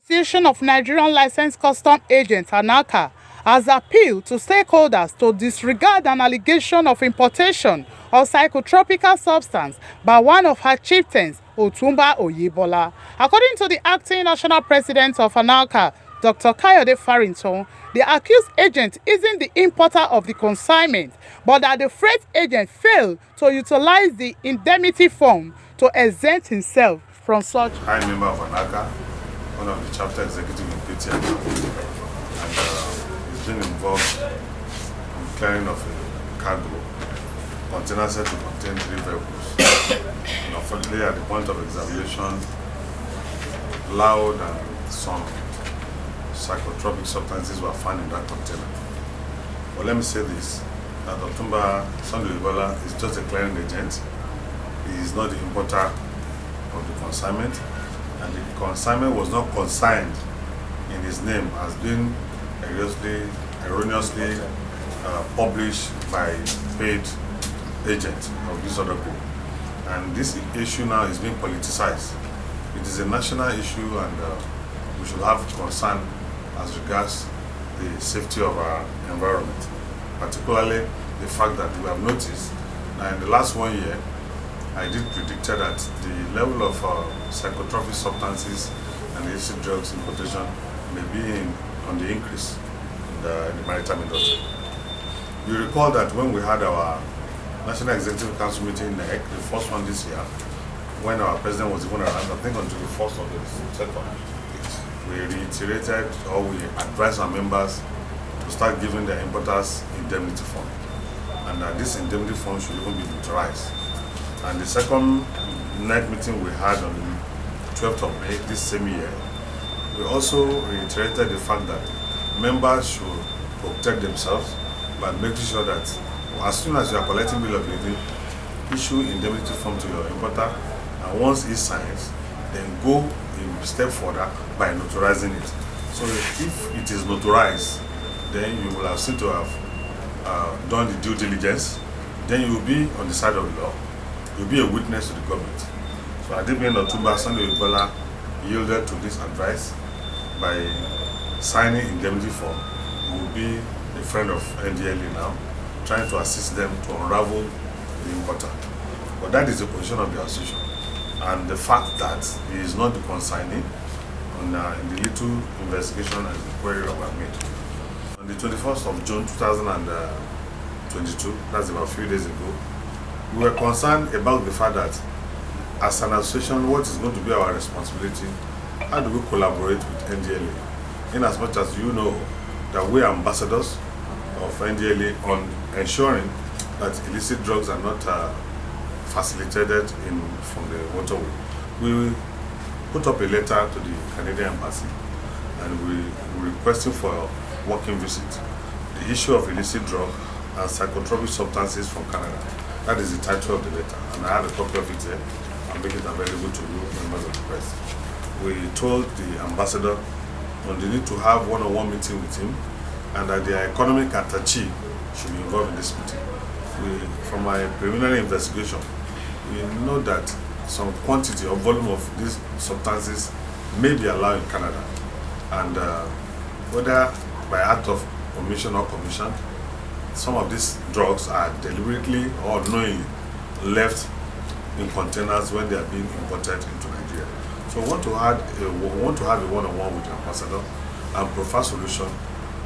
Association of Nigerian Licensed Custom Agents (ANLCA) has appealed to stakeholders to disregard an allegation of importation of psychotropical substance by one of her chieftains, Otunba Oyebola. According to the acting National President of ANLCA, Dr. Kayode Farinto, the accused agent isn't the importer of the consignment, but that the freight agent failed to utilize the indemnity fund to exempt himself from such. I'm a member of ANLCA, one of the chapter executive in PTN, and he's been involved in clearing of a cargo container set to contain 3 vehicles. And unfortunately, at the point of examination, loud and some psychotropic substances were found in that container. But let me say this, that Otunba Oyebola is just a clearing agent. He is not the importer of the consignment, and the consignment was not consigned in his name as being erroneously published by paid agent of this other group. And this issue now is being politicized. It is a national issue, and we should have concern as regards the safety of our environment, particularly the fact that we have noticed that in the last 1 year, I did predict that the level of psychotropic substances and illicit drugs importation may be on the increase in the maritime industry. You recall that when we had our National Executive Council meeting in NEC, the first one this year, when our president was even around, I think until the 1st of the 2nd, we reiterated or we advised our members to start giving the importers indemnity fund, and that this indemnity fund should even be neutralized. And the second NEC meeting we had on the 12th of May this same year, we also reiterated the fact that members should protect themselves by making sure that as soon as you are collecting bill of lading, issue indemnity form to your importer, and once he signs, then go a step further by notarizing it. So if it is notarized, then you will have seen to have done the due diligence, then you will be on the side of the law. You'll be a witness to the government. So I did mean Otunba Oyebola yielded to this advice by signing indemnity form. He will be a friend of NDLA now, trying to assist them to unravel the importer. But that is the position of the association. And the fact that he is not the consignee in the little investigation and inquiry that were made. On the 21st of June 2022, that's about a few days ago, we were concerned about the fact that as an association, what is going to be our responsibility? How do we collaborate with NDLA? In as much as you know that we are ambassadors of NDLA on ensuring that illicit drugs are not facilitated from the waterway. We put up a letter to the Canadian Embassy, and we requesting for a working visit. The issue of illicit drug and psychotropic substances from Canada. That is the title of the letter, and I have a copy of it here. I'll make it available to you, members of the press. We told the ambassador on the need to have one-on-one meeting with him, and that the economic attaché should be involved in this meeting. From my preliminary investigation, we know that some quantity or volume of these substances may be allowed in Canada, and whether by act of omission or commission, some of these drugs are deliberately or unknowingly left in containers when they are being imported into Nigeria. So we want to have a one-on-one with the ambassador and provide solution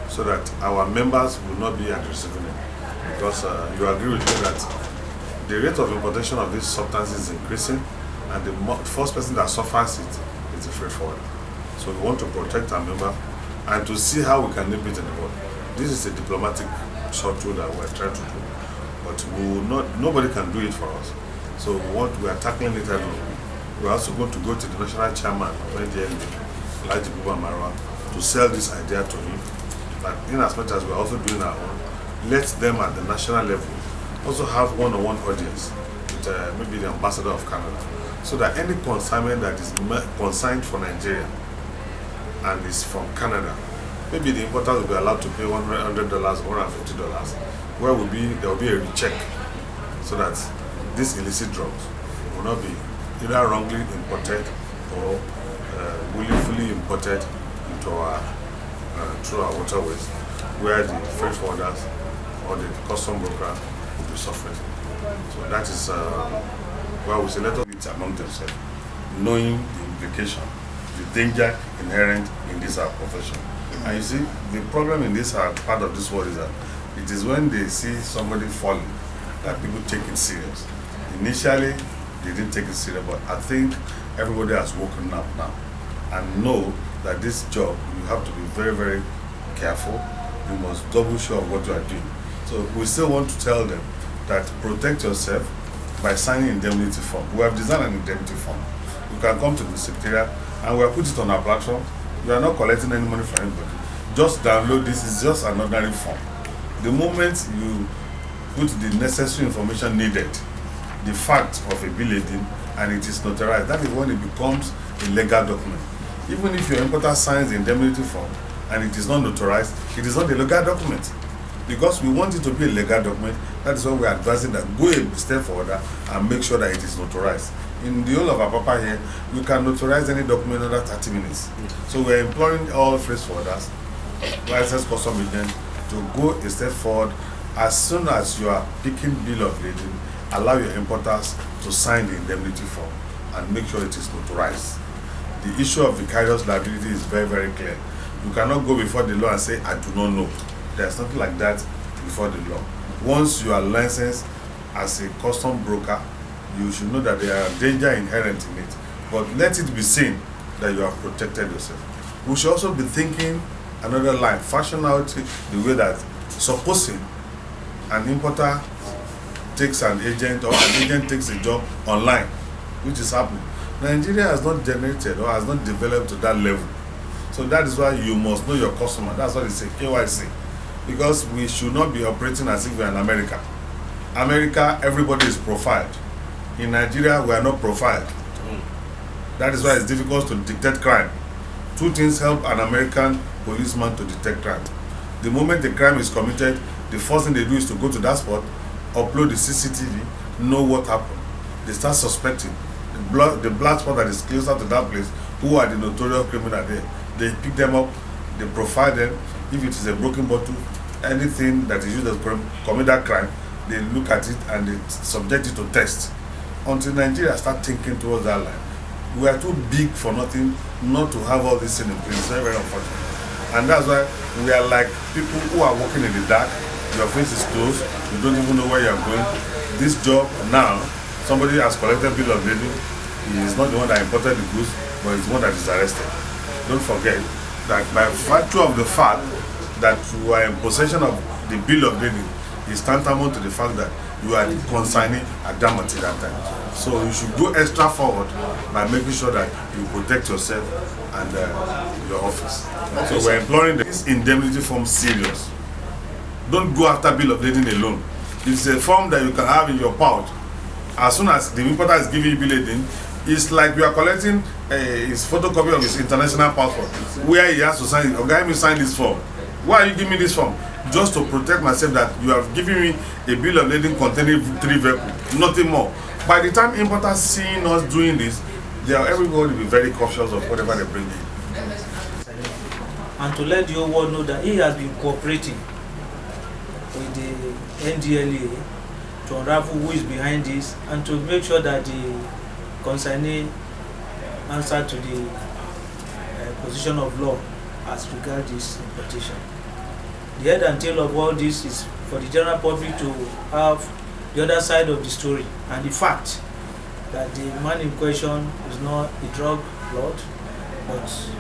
so that our members will not be at the receiving end. Because you agree with me that the rate of importation of these substances is increasing, and the first person that suffers it is the freight forwarder. So we want to protect our member and to see how we can nip it in the bud. This is a diplomatic short tool that we're trying to do, but nobody can do it for us. So we are tackling it alone. We're also going to go to the national chairman of NDLA, Laji Marwa, to sell this idea to him. But in as much as we're also doing our own, let them at the national level also have one-on-one audience with maybe the ambassador of Canada, so that any consignment that is consigned for Nigeria and is from Canada, maybe the importers will be allowed to pay $100, $150, where there will be a recheck, so that these illicit drugs will not be either wrongly imported or willfully imported. imported into our through our waterways, where the freight forwarders or the custom broker will be suffering. So that is why we say let us meet among themselves, knowing the implication, the danger inherent in this our profession. And you see, the problem in this part of this world is that it is when they see somebody falling that people take it serious. Initially, they didn't take it serious, but I think everybody has woken up now and know that this job, you have to be very, very careful. You must double sure of what you are doing. So we still want to tell them that protect yourself by signing indemnity form. We have designed an indemnity form. You can come to the secretariat and we have put it on our platform. You are not collecting any money from anybody. Just download this. It's just an ordinary form. The moment you put the necessary information needed, the fact of a bill lading, and it is notarized, that is when it becomes a legal document. Even if your importer signs the indemnity form and it is not notarized, it is not a legal document. Because we want it to be a legal document, that is why we are advising that go a step further and make sure that it is notarized. In the whole of Apapa here, you can notarize any document under 30 minutes. So we are imploring all freight forwarders, licensed custom agents, to go a step forward. As soon as you are picking bill of lading, allow your importers to sign the indemnity form and make sure it is notarized. The issue of vicarious liability is very, very clear. You cannot go before the law and say, I do not know. There's nothing like that before the law. Once you are licensed as a custom broker, you should know that there are danger inherent in it. But let it be seen that you have protected yourself. We should also be thinking another line, fashion out the way that supposing an importer takes an agent or an agent takes a job online, which is happening. Nigeria has not generated or has not developed to that level. So that is why you must know your customer. That's why they say KYC. Because we should not be operating as if we are in America. America, everybody is profiled. In Nigeria, we are not profiled. That is why it's difficult to detect crime. Two things help an American policeman to detect crime. The moment a crime is committed, the first thing they do is to go to that spot, upload the CCTV, know what happened. They start suspecting the black spot that is closer to that place, who are the notorious criminal there. They pick them up, they profile them. If it is a broken bottle, anything that is used to commit that crime, they look at it and they subject it to test. Until Nigeria start thinking towards that line. We are too big for nothing not to have all this in place. It's very, very unfortunate. And that's why we are like people who are walking in the dark. Your face is closed, you don't even know where you are going. This job now, somebody has collected bill of lading. He is not the one that imported the goods, but he's the one that is arrested. Don't forget that by virtue of the fact that you are in possession of the bill of lading is tantamount to the fact that you are consigning at that material time. So you should go extra forward by making sure that you protect yourself and your office. So we're imploring this indemnity form serious. Don't go after bill of lading alone. It's a form that you can have in your pouch. As soon as the importer is giving you bill of lading, it's like you are collecting his photocopy of his international passport, where he has to sign it. Okay, let me sign this form. Why are you giving me this form? Just to protect myself that you have given me a bill of lading containing 3 vehicles, nothing more. By the time importers seeing us doing this, everybody will be very cautious of whatever they bring in. And to let the whole world know that he has been cooperating with the NDLA to unravel who is behind this and to make sure that the consignee answer to the position of law as regards this importation. The head and tail of all this is for the general public to have the other side of the story and the fact that the man in question is not a drug lord, but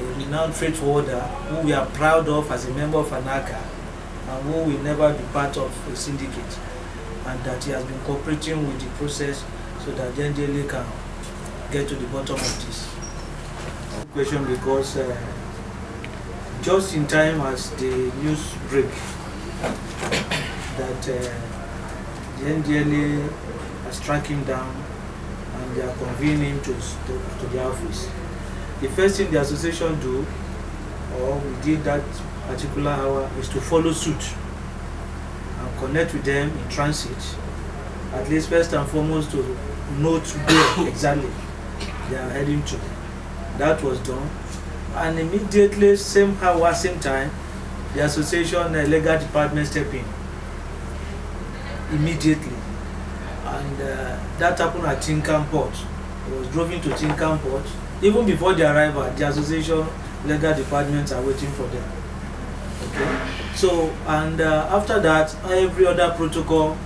a renowned freight forwarder who we are proud of as a member of ANLCA and who will never be part of a syndicate, and that he has been cooperating with the process so that the NDLA can get to the bottom of this question, because just in time as the news break that the NDLA has tracked him down and they are convening to the office, the first thing the association do, or we did that particular hour, is to follow suit and connect with them in transit, at least first and foremost to note where exactly they are heading to. That was done, And immediately, same hour, same time, the association legal department stepped in immediately. And that happened at Tinkan Port. It was driven to Tinkan Port. Even before the arrival, the association legal departments are waiting for them. Okay. So, and after that, every other protocol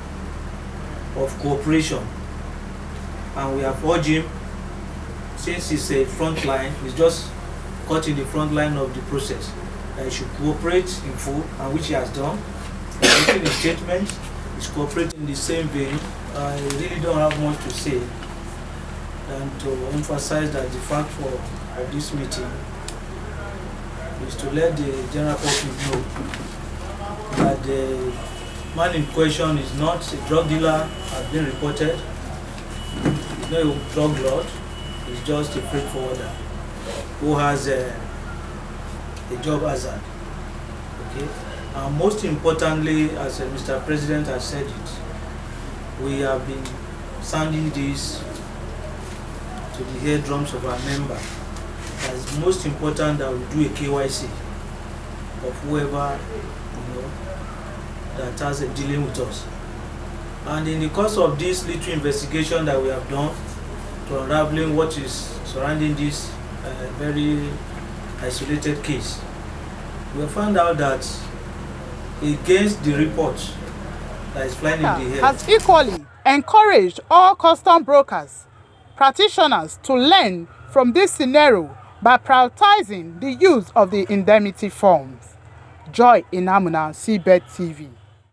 of cooperation, and we have urged him, since he's a front line, he's just caught in the front line of the process, that he should cooperate in full, and which he has done. He's making a statement, he's cooperating in the same vein. I really don't have much to say than to emphasize that the fact of this meeting is to let the general public know that the man in question is not a drug dealer, has been reported. He's not a drug lord, he's just a freight forwarder who has a job hazard. Okay? And most importantly, as Mr. President has said it, we have been sounding this to the eardrums of our members. It's most important that we do a KYC of whoever that has a dealing with us. And in the course of this little investigation that we have done to unraveling what is surrounding this very isolated case, we have found out that against the report that is flying in the air, has equally encouraged all custom brokers, practitioners to learn from this scenario by prioritizing the use of the indemnity forms. Joy Inamuna, CBET TV.